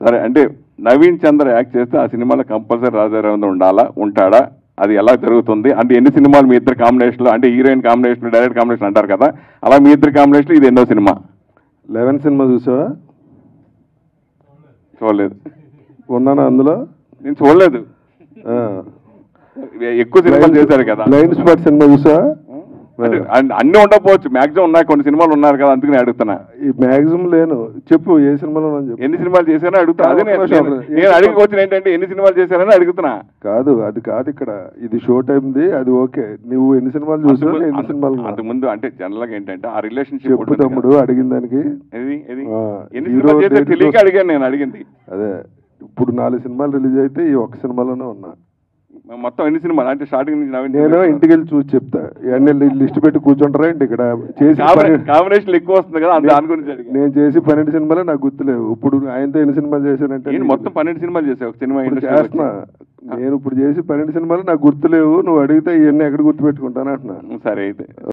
సరే, అంటే నవీన్ చంద్ర యాక్ట్ చేస్తే ఆ సినిమాలో కంపల్సరీ రాజా రవీంద్ర ఉంటాడా? అది ఎలా జరుగుతుంది? అంటే ఎన్ని సినిమాలు మీ ఇద్దరు కాంబినేషన్లో, అంటే హీరోయిన్ కాంబినేషన్, డైరెక్ట్ కాంబినేషన్ అంటారు కదా, అలా మీ ఇద్దరు కాంబినేషన్ ఇది ఎన్నో సినిమా? 11 సినిమా చూసావా? చూడలేదు. ఉన్నానా అందులో? నేను చూడలేదు. ఎక్కువ సినిమాలు చేశారు కదా. బ్లైండ్ స్పాట్ సినిమా చూసావా? అన్ని ఉండకపోవచ్చు, మాక్సిమం ఉన్నాయి, కొన్ని సినిమాలు ఉన్నారు కదా, అందుకని అడుగుతున్నా. ఈ మ్యాక్సిమం లేను. చెప్పు ఏ సినిమాలో చెప్పు. ఎన్ని సినిమాలు చేశారని అడుగుతున్నా. అదే నేను అడిగిపోతున్నా ఏంటంటే ఎన్ని సినిమాలు చేశారని అడుగుతున్నా. కాదు, అది కాదు ఇక్కడ. ఇది షో టైంది, అది ఓకే. నువ్వు ఎన్ని సినిమాలు చూసావు? ఎన్ని సినిమాలు? అంతకుముందు అంటే జనరల్ గా ఏంటంటే ఆ రిలేషన్షిప్. చెప్పు తమ్ముడు, అడిగిన దానికి. ఎన్ని సినిమాలు చేశారు తెలియక అడిగాను నేను. అడిగింది అదే. ఇప్పుడు 4 సినిమాలు రిలీజ్ అయితే ఈ ఒక్క సినిమాలోనే ఉన్నా. మొత్తం ఎన్ని సినిమాలు అంటే స్టార్టింగ్ నుంచి? నేను ఇంటికి వెళ్ళి చూసి చెప్తా. ఇవన్నీ లిస్ట్ పెట్టి కూర్చుంటారా ఏంటి ఇక్కడ? చేసి కాంబినేషన్ ఎక్కువ వస్తుంది కదా, దాని గురించి అడిగి. నేను చేసి 12 సినిమాలే నాకు గుర్తులేవు. ఇప్పుడు ఆయనతో ఎన్ని సినిమాలు చేశానంటే? నేను మొత్తం 12 సినిమాలు చేసావు. ఒక సినిమా చేస్తున్నా. నేను ఇప్పుడు చేసి 12 సినిమాలు నాకు గుర్తులేవు. నువ్వు అడిగితే ఇవన్నీ ఎక్కడ గుర్తుపెట్టుకుంటాను అంటున్నా. సరే అయితే.